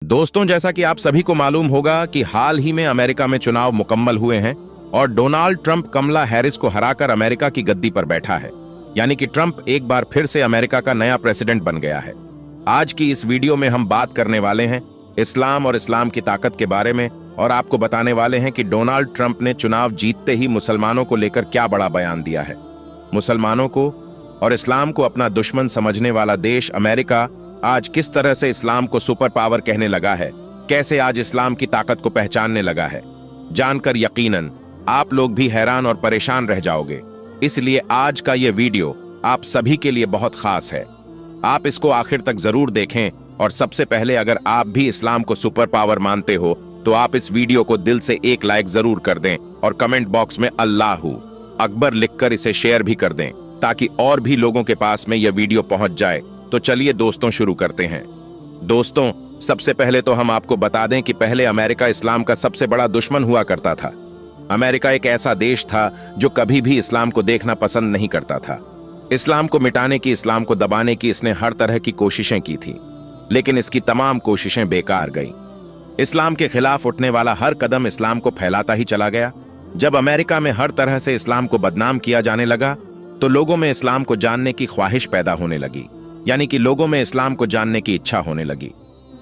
दोस्तों, जैसा कि आप सभी को मालूम होगा कि हाल ही में अमेरिका में चुनाव मुकम्मल हुए हैं और डोनाल्ड ट्रंप कमला हैरिस को हराकर अमेरिका की गद्दी पर बैठा है। यानी कि ट्रंप एक बार फिर से अमेरिका का नया प्रेसिडेंट बन गया है। आज की इस वीडियो में हम बात करने वाले हैं इस्लाम और इस्लाम की ताकत के बारे में और आपको बताने वाले हैं कि डोनाल्ड ट्रंप ने चुनाव जीतते ही मुसलमानों को लेकर क्या बड़ा बयान दिया है। मुसलमानों को और इस्लाम को अपना दुश्मन समझने वाला देश अमेरिका आज किस तरह से इस्लाम को सुपर पावर कहने लगा है, कैसे आज इस्लाम की ताकत को पहचानने लगा है, जानकर यकीनन आप लोग भी हैरान और परेशान रह जाओगे। इसलिए आज का ये वीडियो आप सभी के लिए बहुत खास है। आप इसको आखिर तक जरूर देखें और सबसे पहले अगर आप भी इस्लाम को सुपर पावर मानते हो तो आप इस वीडियो को दिल से एक लाइक जरूर कर दें और कमेंट बॉक्स में अल्लाहू अकबर लिखकर इसे शेयर भी कर दें ताकि और भी लोगों के पास में यह वीडियो पहुंच जाए। तो चलिए दोस्तों शुरू करते हैं। दोस्तों, सबसे पहले तो हम आपको बता दें कि पहले अमेरिका इस्लाम का सबसे बड़ा दुश्मन हुआ करता था। अमेरिका एक ऐसा देश था जो कभी भी इस्लाम को देखना पसंद नहीं करता था। इस्लाम को मिटाने की, इस्लाम को दबाने की इसने हर तरह की कोशिशें की थी, लेकिन इसकी तमाम कोशिशें बेकार गईं। इस्लाम के खिलाफ उठने वाला हर कदम इस्लाम को फैलाता ही चला गया। जब अमेरिका में हर तरह से इस्लाम को बदनाम किया जाने लगा तो लोगों में इस्लाम को जानने की ख्वाहिश पैदा होने लगी, यानी कि लोगों में इस्लाम को जानने की इच्छा होने लगी।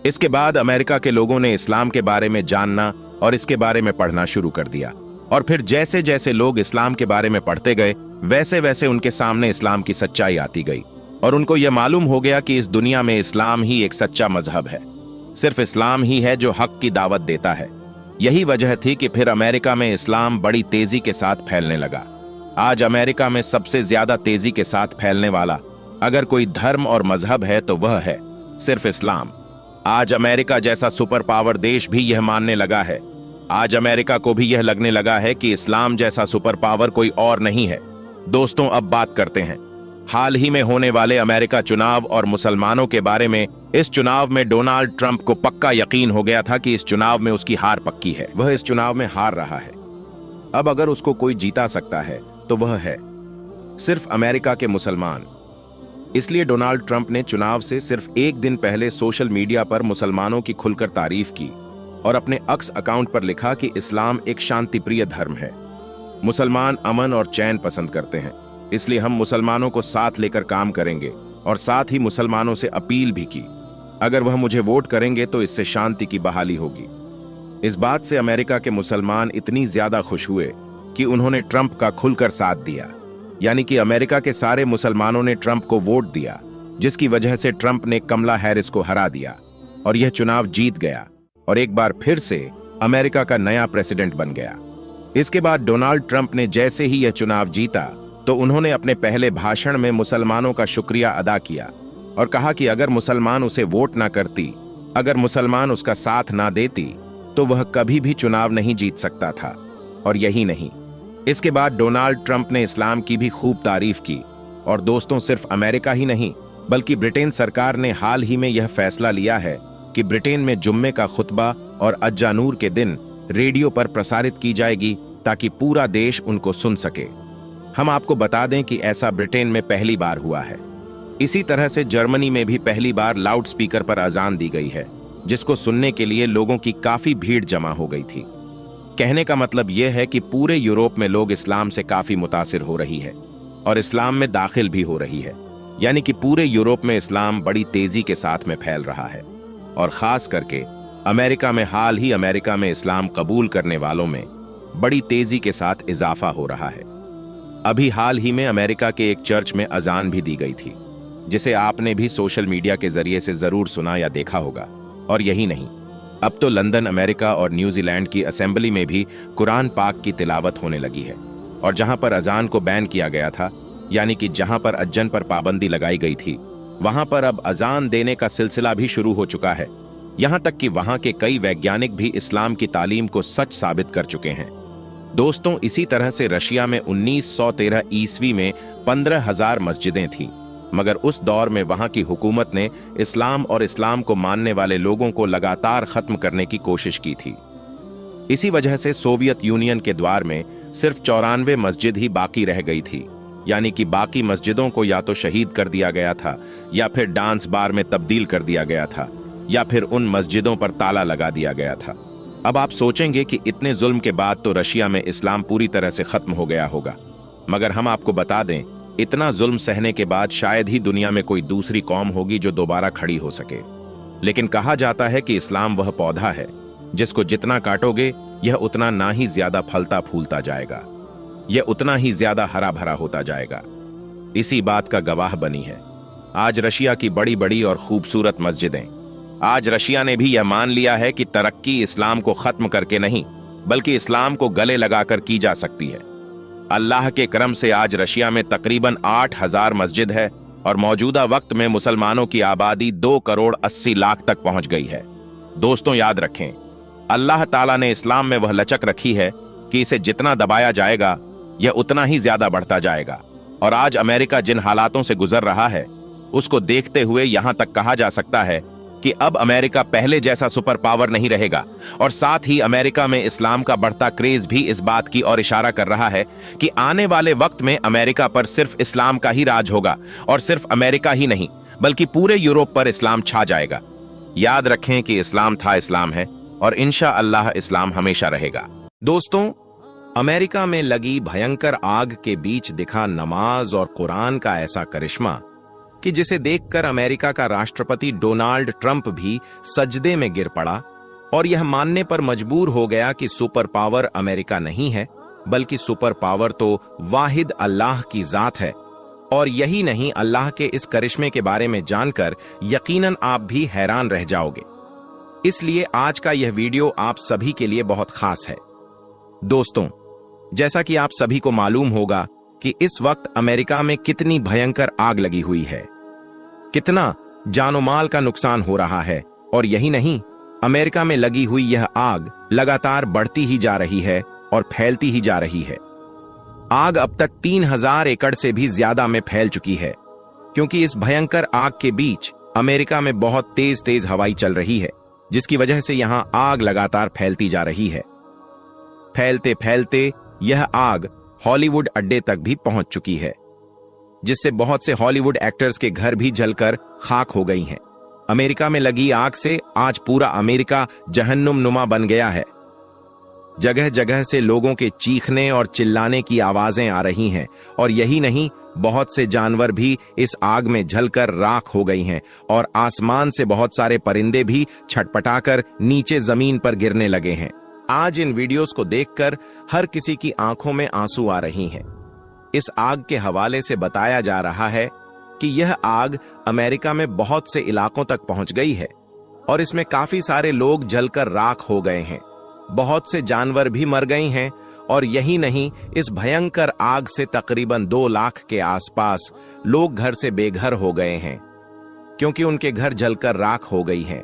इसके बाद अमेरिका के लोगों ने इस्लाम के बारे में जानना और इसके बारे में पढ़ना शुरू कर दिया और फिर जैसे जैसे लोग इस्लाम के बारे में पढ़ते गए वैसे वैसे उनके सामने इस्लाम की सच्चाई आती गई और उनको यह मालूम हो गया कि इस दुनिया में इस्लाम ही एक सच्चा मजहब है। सिर्फ इस्लाम ही है जो हक की दावत देता है। यही वजह थी कि फिर अमेरिका में इस्लाम बड़ी तेजी के साथ फैलने लगा। आज अमेरिका में सबसे ज्यादा तेजी के साथ फैलने वाला अगर कोई धर्म और मजहब है तो वह है सिर्फ इस्लाम। आज अमेरिका जैसा सुपर पावर देश भी यह मानने लगा है। आज अमेरिका को भी यह लगने लगा है कि इस्लाम जैसा सुपर पावर कोई और नहीं है। दोस्तों, अब बात करते हैं हाल ही में होने वाले अमेरिका चुनाव और मुसलमानों के बारे में। इस चुनाव में डोनाल्ड ट्रंप को पक्का यकीन हो गया था कि इस चुनाव में उसकी हार पक्की है। वह इस चुनाव में हार रहा है। अब अगर उसको कोई जीता सकता है तो वह है सिर्फ अमेरिका के मुसलमान। इसलिए डोनाल्ड ट्रंप ने चुनाव से सिर्फ एक दिन पहले सोशल मीडिया पर मुसलमानों की खुलकर तारीफ की और अपने एक्स अकाउंट पर लिखा कि इस्लाम एक शांतिप्रिय धर्म है। मुसलमान अमन और चैन पसंद करते हैं, इसलिए हम मुसलमानों को साथ लेकर काम करेंगे और साथ ही मुसलमानों से अपील भी की अगर वह मुझे वोट करेंगे तो इससे शांति की बहाली होगी। इस बात से अमेरिका के मुसलमान इतनी ज्यादा खुश हुए कि उन्होंने ट्रंप का खुलकर साथ दिया। यानी कि अमेरिका के सारे मुसलमानों ने ट्रंप को वोट दिया, जिसकी वजह से ट्रंप ने कमला हैरिस को हरा दिया और यह चुनाव जीत गया और एक बार फिर से अमेरिका का नया प्रेसिडेंट बन गया। इसके बाद डोनाल्ड ट्रंप ने जैसे ही यह चुनाव जीता तो उन्होंने अपने पहले भाषण में मुसलमानों का शुक्रिया अदा किया और कहा कि अगर मुसलमान उसे वोट ना करती, अगर मुसलमान उसका साथ ना देती तो वह कभी भी चुनाव नहीं जीत सकता था। और यही नहीं, इसके बाद डोनाल्ड ट्रंप ने इस्लाम की भी खूब तारीफ की। और दोस्तों, सिर्फ अमेरिका ही नहीं बल्कि ब्रिटेन सरकार ने हाल ही में यह फैसला लिया है कि ब्रिटेन में जुम्मे का खुतबा और अज्जानूर के दिन रेडियो पर प्रसारित की जाएगी ताकि पूरा देश उनको सुन सके। हम आपको बता दें कि ऐसा ब्रिटेन में पहली बार हुआ है। इसी तरह से जर्मनी में भी पहली बार लाउड स्पीकर पर अजान दी गई है, जिसको सुनने के लिए लोगों की काफी भीड़ जमा हो गई थी। कहने का मतलब यह है कि पूरे यूरोप में लोग इस्लाम से काफी मुतासिर हो रही है और इस्लाम में दाखिल भी हो रही है। यानी कि पूरे यूरोप में इस्लाम बड़ी तेजी के साथ में फैल रहा है और खास करके अमेरिका में हाल ही अमेरिका में इस्लाम कबूल करने वालों में बड़ी तेजी के साथ इजाफा हो रहा है। अभी हाल ही में अमेरिका के एक चर्च में अजान भी दी गई थी, जिसे आपने भी सोशल मीडिया के जरिए से जरूर सुना या देखा होगा। और यही नहीं, अब तो लंदन, अमेरिका और न्यूजीलैंड की असेंबली में भी कुरान पाक की तिलावत होने लगी है। और जहां पर अजान को बैन किया गया था, यानी कि जहां पर अज्जन पर पाबंदी लगाई गई थी, वहां पर अब अजान देने का सिलसिला भी शुरू हो चुका है। यहां तक कि वहां के कई वैज्ञानिक भी इस्लाम की तालीम को सच साबित कर चुके हैं। दोस्तों, इसी तरह से रशिया में 1913 ईस्वी में 15,000 मस्जिदें थीं, मगर उस दौर में वहां की हुकूमत ने इस्लाम और इस्लाम को मानने वाले लोगों को लगातार खत्म करने की कोशिश की थी। इसी वजह से सोवियत यूनियन के द्वार में सिर्फ 94 मस्जिद ही बाकी रह गई थी। यानी कि बाकी मस्जिदों को या तो शहीद कर दिया गया था या फिर डांस बार में तब्दील कर दिया गया था। या फिर उन मस्जिदों पर ताला लगा दिया गया था। अब आप सोचेंगे कि इतने जुल्म के बाद तो रशिया में इस्लाम पूरी तरह से खत्म हो गया होगा, मगर हम आपको बता दें, इतना जुल्म सहने के बाद शायद ही दुनिया में कोई दूसरी कौम होगी जो दोबारा खड़ी हो सके। लेकिन कहा जाता है कि इस्लाम वह पौधा है जिसको जितना काटोगे यह उतना ना ही ज्यादा फलता फूलता जाएगा, यह उतना ही ज्यादा हरा भरा होता जाएगा। इसी बात का गवाह बनी है आज रशिया की बड़ी बड़ी और खूबसूरत मस्जिदें। आज रशिया ने भी यह मान लिया है कि तरक्की इस्लाम को खत्म करके नहीं, बल्कि इस्लाम को गले लगाकर की जा सकती है। अल्लाह के करम से आज रशिया में तकरीबन 8,000 मस्जिद है और मौजूदा वक्त में मुसलमानों की आबादी 2 करोड़ 80 लाख तक पहुंच गई है। दोस्तों याद रखें, अल्लाह ताला ने इस्लाम में वह लचक रखी है कि इसे जितना दबाया जाएगा यह उतना ही ज्यादा बढ़ता जाएगा। और आज अमेरिका जिन हालातों से गुजर रहा है उसको देखते हुए यहां तक कहा जा सकता है कि अब अमेरिका पहले जैसा सुपर पावर नहीं रहेगा। और साथ ही अमेरिका में इस्लाम का बढ़ता क्रेज भी इस बात की ओर इशारा कर रहा है कि आने वाले वक्त में अमेरिका पर सिर्फ इस्लाम का ही राज होगा, और सिर्फ अमेरिका ही नहीं बल्कि पूरे यूरोप पर इस्लाम छा जाएगा। याद रखें कि इस्लाम था, इस्लाम है, और इंशाअल्लाह इस्लाम हमेशा रहेगा। दोस्तों, अमेरिका में लगी भयंकर आग के बीच दिखा नमाज और कुरान का ऐसा करिश्मा कि जिसे देखकर अमेरिका का राष्ट्रपति डोनाल्ड ट्रंप भी सजदे में गिर पड़ा और यह मानने पर मजबूर हो गया कि सुपर पावर अमेरिका नहीं है, बल्कि सुपर पावर तो वाहिद अल्लाह की जात है। और यही नहीं, अल्लाह के इस करिश्मे के बारे में जानकर यकीनन आप भी हैरान रह जाओगे। इसलिए आज का यह वीडियो आप सभी के लिए बहुत खास है। दोस्तों, जैसा कि आप सभी को मालूम होगा कि इस वक्त अमेरिका में कितनी भयंकर आग लगी हुई है, कितना जानो माल का नुकसान हो रहा है। और यही नहीं, अमेरिका में लगी हुई यह आग लगातार बढ़ती ही जा रही है और फैलती ही जा रही है। आग अब तक 3,000 एकड़ से भी ज्यादा में फैल चुकी है, क्योंकि इस भयंकर आग के बीच अमेरिका में बहुत तेज तेज हवाई चल रही है, जिसकी वजह से यहां आग लगातार फैलती जा रही है। फैलते फैलते यह आग हॉलीवुड अड्डे तक भी पहुंच चुकी है, जिससे बहुत से हॉलीवुड एक्टर्स के घर भी जलकर खाक हो गई हैं। अमेरिका में लगी आग से आज पूरा अमेरिका जहन्नुम नुमा बन गया है। जगह जगह से लोगों के चीखने और चिल्लाने की आवाजें आ रही हैं। और यही नहीं, बहुत से जानवर भी इस आग में जलकर राख हो गई हैं और आसमान से बहुत सारे परिंदे भी छटपटाकर नीचे जमीन पर गिरने लगे हैं। आज इन वीडियोस को देखकर हर किसी की आंखों में आंसू आ रही हैं। इस आग के हवाले से बताया जा रहा है कि यह आग अमेरिका में बहुत से इलाकों तक पहुंच गई है और इसमें काफी सारे लोग जलकर राख हो गए हैं। बहुत से जानवर भी मर गए हैं। और यही नहीं, इस भयंकर आग से तकरीबन 2 लाख के आसपास लोग घर से बेघर हो गए हैं, क्योंकि उनके घर जलकर राख हो गई हैं।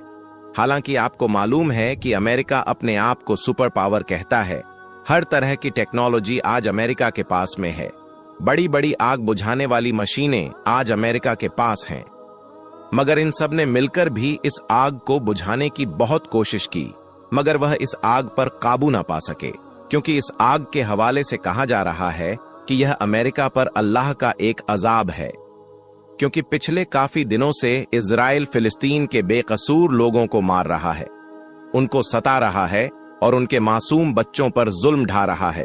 हालांकि आपको मालूम है कि अमेरिका अपने आप को सुपर पावर कहता है। हर तरह की टेक्नोलॉजी आज अमेरिका के पास में है। बड़ी बड़ी आग बुझाने वाली मशीनें आज अमेरिका के पास हैं। मगर इन सब ने मिलकर भी इस आग को बुझाने की बहुत कोशिश की, मगर वह इस आग पर काबू ना पा सके, क्योंकि इस आग के हवाले से कहा जा रहा है कि यह अमेरिका पर अल्लाह का एक अजाब है, क्योंकि पिछले काफी दिनों से इजराइल फिलिस्तीन के बेकसूर लोगों को मार रहा है, उनको सता रहा है और उनके मासूम बच्चों पर जुल्म ढा रहा है,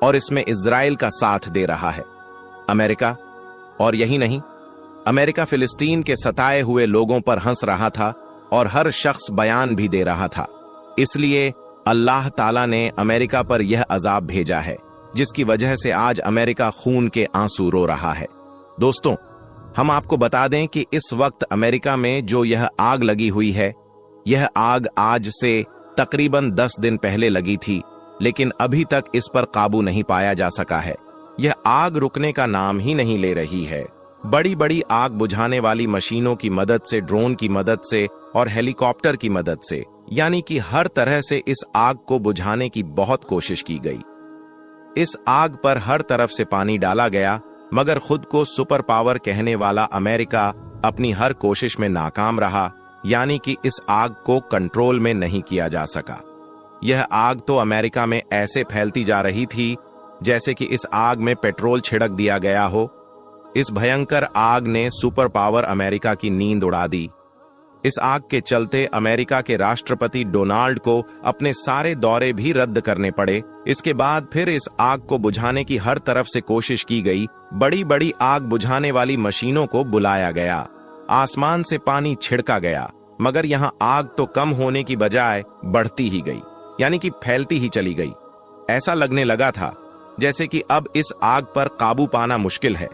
और इसमें इजराइल का साथ दे रहा है अमेरिका। और यही नहीं, अमेरिका फिलिस्तीन के सताए हुए लोगों पर हंस रहा था और हर शख्स बयान भी दे रहा था। इसलिए अल्लाह ताला ने अमेरिका पर यह अजाब भेजा है, जिसकी वजह से आज अमेरिका खून के आंसू रो रहा है। दोस्तों, हम आपको बता दें कि इस वक्त अमेरिका में जो यह आग लगी हुई है, यह आग आज से तकरीबन 10 दिन पहले लगी थी, लेकिन अभी तक इस पर काबू नहीं पाया जा सका है। यह आग रुकने का नाम ही नहीं ले रही है। बड़ी बड़ी आग बुझाने वाली मशीनों की मदद से, ड्रोन की मदद से और हेलीकॉप्टर की मदद से, यानी कि हर तरह से इस आग को बुझाने की बहुत कोशिश की गई। इस आग पर हर तरफ से पानी डाला गया, मगर खुद को सुपर पावर कहने वाला अमेरिका अपनी हर कोशिश में नाकाम रहा, यानी कि इस आग को कंट्रोल में नहीं किया जा सका। यह आग तो अमेरिका में ऐसे फैलती जा रही थी जैसे कि इस आग में पेट्रोल छिड़क दिया गया हो। इस भयंकर आग ने सुपर पावर अमेरिका की नींद उड़ा दी। इस आग के चलते अमेरिका के राष्ट्रपति डोनाल्ड को अपने सारे दौरे भी रद्द करने पड़े। इसके बाद फिर इस आग को बुझाने की हर तरफ से कोशिश की गई। बड़ी बड़ी आग बुझाने वाली मशीनों को बुलाया गया, आसमान से पानी छिड़का गया, मगर यहाँ आग तो कम होने की बजाय बढ़ती ही गई, यानी कि फैलती ही चली गई। ऐसा लगने लगा था जैसे कि अब इस आग पर काबू पाना मुश्किल है।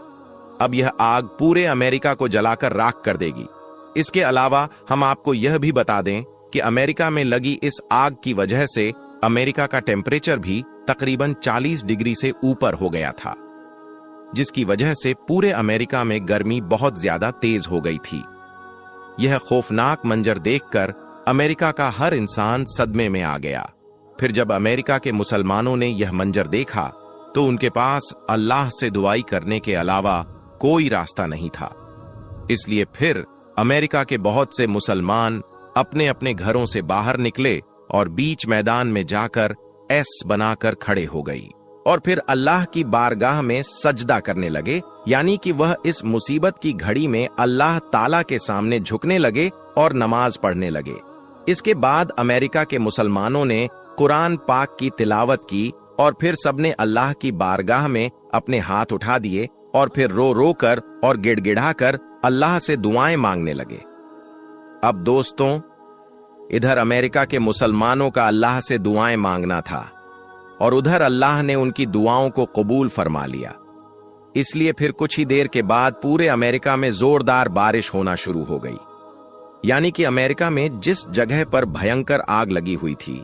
अब यह आग पूरे अमेरिका को जलाकर राख कर देगी। इसके अलावा हम आपको यह भी बता दें कि अमेरिका में लगी इस आग की वजह से अमेरिका का टेम्परेचर भी तकरीबन 40 डिग्री से ऊपर हो गया था, जिसकी वजह से पूरे अमेरिका में गर्मी बहुत ज्यादा तेज हो गई थी। यह खौफनाक मंजर देखकर अमेरिका का हर इंसान सदमे में आ गया। फिर जब अमेरिका के मुसलमानों ने यह मंजर देखा तो उनके पास अल्लाह से दुआई करने के अलावा कोई रास्ता नहीं था। इसलिए फिर अमेरिका के बहुत से मुसलमान अपने अपने घरों से बाहर निकले और बीच मैदान में जाकर एस बनाकर खड़े हो गई और फिर अल्लाह की बारगाह में सजदा करने लगे, यानी कि वह इस मुसीबत की घड़ी में अल्लाह ताला के सामने झुकने लगे और नमाज पढ़ने लगे। इसके बाद अमेरिका के मुसलमानों ने कुरान पाक की तिलावत की और फिर सबने अल्लाह की बारगाह में अपने हाथ उठा दिए और फिर रो रो कर और गिड़गिड़ा कर अल्लाह से दुआएं मांगने लगे। अब दोस्तों, इधर अमेरिका के मुसलमानों का अल्लाह से दुआएं मांगना था और उधर अल्लाह ने उनकी दुआओं को कबूल फरमा लिया। इसलिए फिर कुछ ही देर के बाद पूरे अमेरिका में जोरदार बारिश होना शुरू हो गई, यानी कि अमेरिका में जिस जगह पर भयंकर आग लगी हुई थी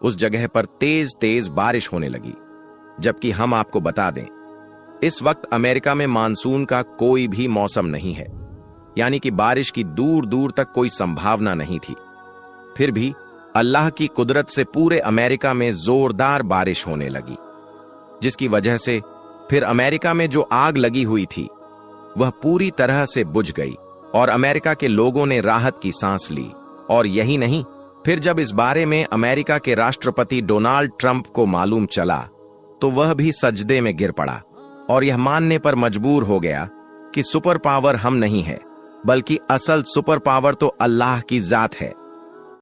उस जगह पर तेज तेज बारिश होने लगी। जबकि हम आपको बता दें, इस वक्त अमेरिका में मानसून का कोई भी मौसम नहीं है, यानी कि बारिश की दूर दूर तक कोई संभावना नहीं थी। फिर भी अल्लाह की कुदरत से पूरे अमेरिका में जोरदार बारिश होने लगी, जिसकी वजह से फिर अमेरिका में जो आग लगी हुई थी वह पूरी तरह से बुझ गई और अमेरिका के लोगों ने राहत की सांस ली। और यही नहीं, फिर जब इस बारे में अमेरिका के राष्ट्रपति डोनाल्ड ट्रंप को मालूम चला तो वह भी सजदे में गिर पड़ा और यह मानने पर मजबूर हो गया कि सुपर पावर हम नहीं है, बल्कि असल सुपर पावर तो अल्लाह की जात है।